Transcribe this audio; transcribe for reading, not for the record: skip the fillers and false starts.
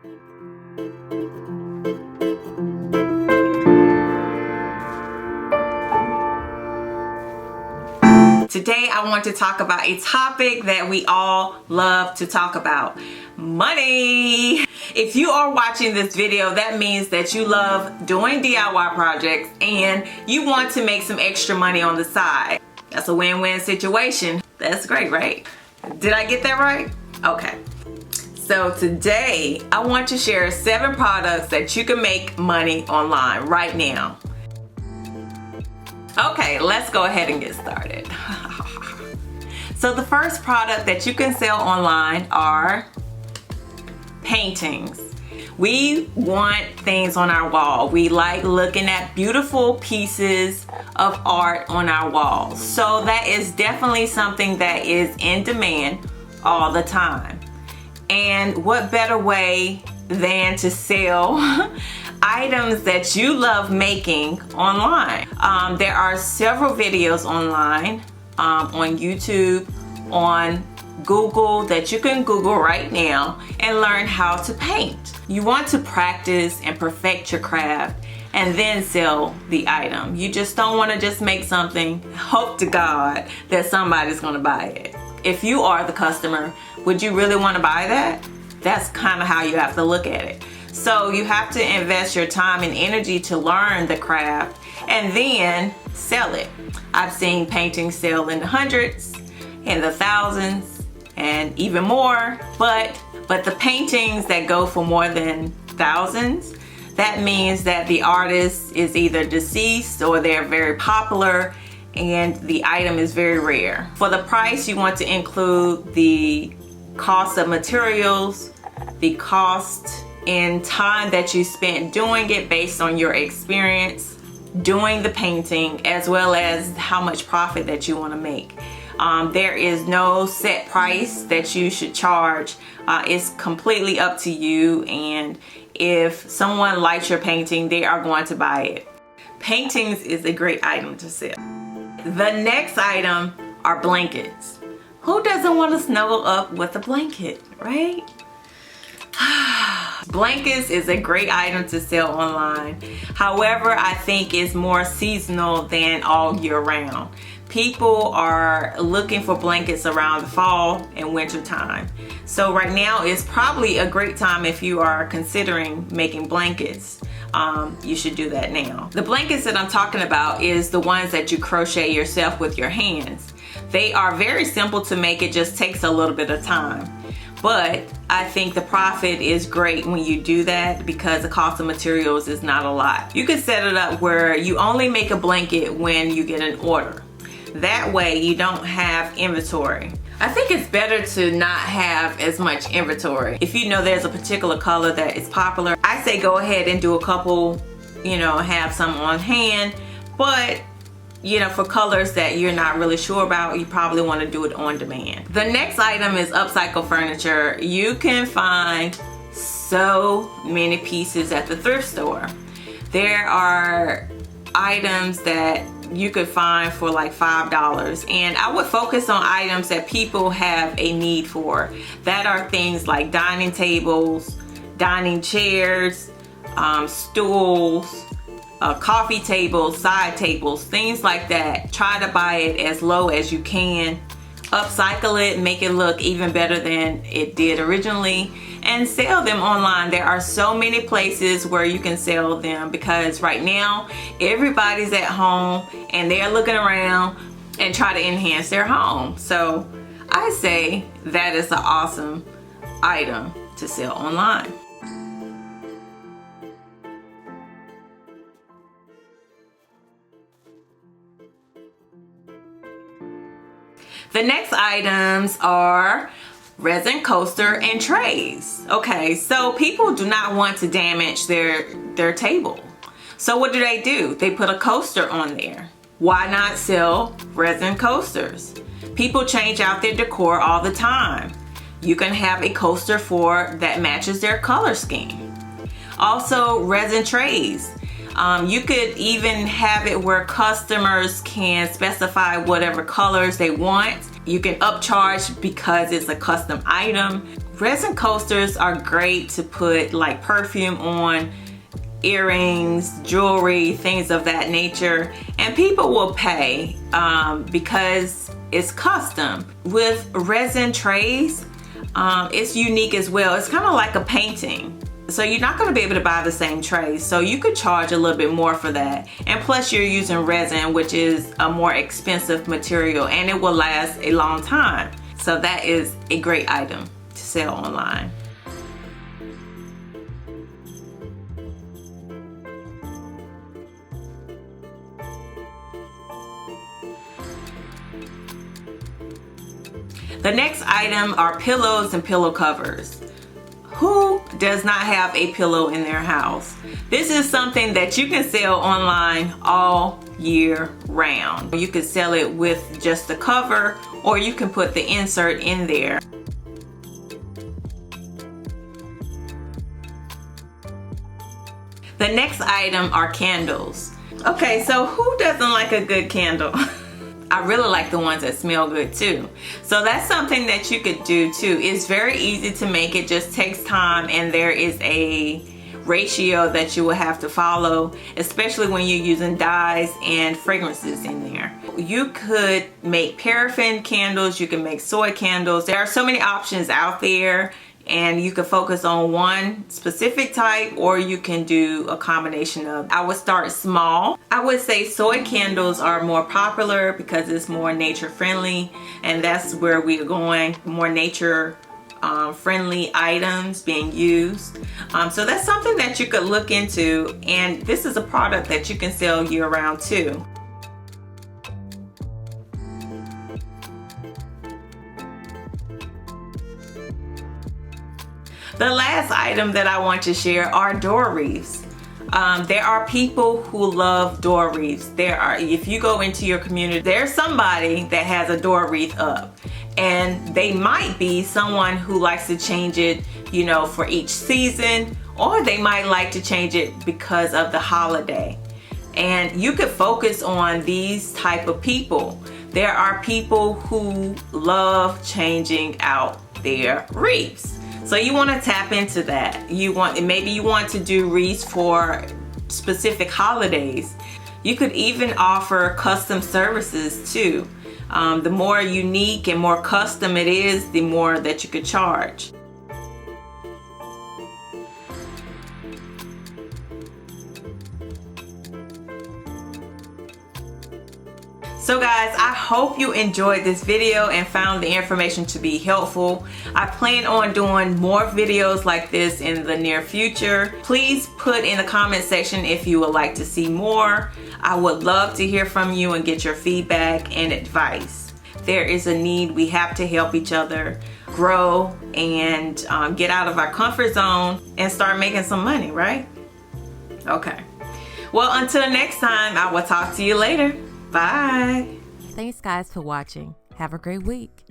Today I want to talk about a topic that we all love to talk about: money. If you are watching this video, that means that you love doing DIY projects and you want to make some extra money on the side. That's a win-win situation. That's great, right? Did I get that right? Okay. So today I want to share 7 products that you can make money online right now. Okay, let's go ahead and get started. So the first product that you can sell online are paintings. We want things on our wall. We like looking at beautiful pieces of art on our walls. So that is definitely something that is in demand all the time. And what better way than to sell items that you love making online. There are several videos online, on YouTube, on Google, that you can Google right now and learn how to paint. You want to practice and perfect your craft and then sell the item. You just don't want to just make something, hope to God that somebody's going to buy it. If you are the customer, would you really want to buy that? That's kind of how you have to look at it. So you have to invest your time and energy to learn the craft and then sell it. I've seen paintings sell in the hundreds, in the thousands, and even more. But the paintings that go for more than thousands, that means that the artist is either deceased or they're very popular and the item is very rare. For the price, you want to include the cost of materials, the cost in time that you spent doing it based on your experience doing the painting, as well as how much profit that you want to make. There is no set price that you should charge. It's completely up to you, and if someone likes your painting, they are going to buy it. Paintings is a great item to sell. The next item are blankets. Who doesn't want to snuggle up with a blanket, right? Blankets is a great item to sell online. However, I think it's more seasonal than all year round. People are looking for blankets around the fall and winter time. So right now is probably a great time if you are considering making blankets. You should do that now. The blankets that I'm talking about is the ones that you crochet yourself with your hands. They are very simple to make. It just takes a little bit of time. But I think the profit is great when you do that because the cost of materials is not a lot. You can set it up where you only make a blanket when you get an order. That way you don't have inventory. I think it's better to not have as much inventory. If you know there's a particular color that is popular, I say go ahead and do a couple, have some on hand. But for colors that you're not really sure about, you probably want to do it on demand. The next item is upcycled furniture. You can find so many pieces at the thrift store. There are items that you could find for like $5, and I would focus on items that people have a need for. That are things like dining tables, dining chairs, stools, coffee tables, side tables, things like that. Try to buy it as low as you can. Upcycle it, make it look even better than it did originally, and sell them online. There are so many places where you can sell them because right now everybody's at home and they're looking around and try to enhance their home. So I say that is an awesome item to sell online. The next items are resin coaster and trays. Okay, so people do not want to damage their table. So what do? They put a coaster on there. Why not sell resin coasters? People change out their decor all the time. You can have a coaster that matches their color scheme. Also, resin trays. You could even have it where customers can specify whatever colors they want You can upcharge because it's a custom item. Resin coasters are great to put like perfume on, earrings, jewelry, things of that nature, and people will pay because it's custom. With resin trays, it's unique as well. It's kind of like a painting. So you're not going to be able to buy the same trays. So you could charge a little bit more for that. And plus you're using resin, which is a more expensive material, and it will last a long time. So that is a great item to sell online. The next item are pillows and pillow covers. Who does not have a pillow in their house? This is something that you can sell online all year round. You can sell it with just the cover, or you can put the insert in there. The next item are candles. Okay, so who doesn't like a good candle? I really like the ones that smell good too. So that's something that you could do too. It's very easy to make. It just takes time, and there is a ratio that you will have to follow, especially when you're using dyes and fragrances in there. You could make paraffin candles, you can make soy candles. There are so many options out there, and you can focus on one specific type, or you can do a combination of. I would start small. I would say soy candles are more popular because it's more nature friendly, and that's where we are going, more nature friendly items being used. So that's something that you could look into, and this is a product that you can sell year round too. The last item that I want to share are door wreaths. There are people who love door wreaths. If you go into your community, there's somebody that has a door wreath up, and they might be someone who likes to change it, you know, for each season, or they might like to change it because of the holiday. And you could focus on these type of people. There are people who love changing out their wreaths. So you want to tap into that. Maybe you want to do wreaths for specific holidays. You could even offer custom services too. The more unique and more custom it is, the more that you could charge. So guys, I hope you enjoyed this video and found the information to be helpful. I plan on doing more videos like this in the near future. Please put in the comment section if you would like to see more. I would love to hear from you and get your feedback and advice. There is a need. We have to help each other grow and get out of our comfort zone and start making some money, right? Okay. Well, until next time, I will talk to you later. Bye. Thanks guys for watching. Have a great week.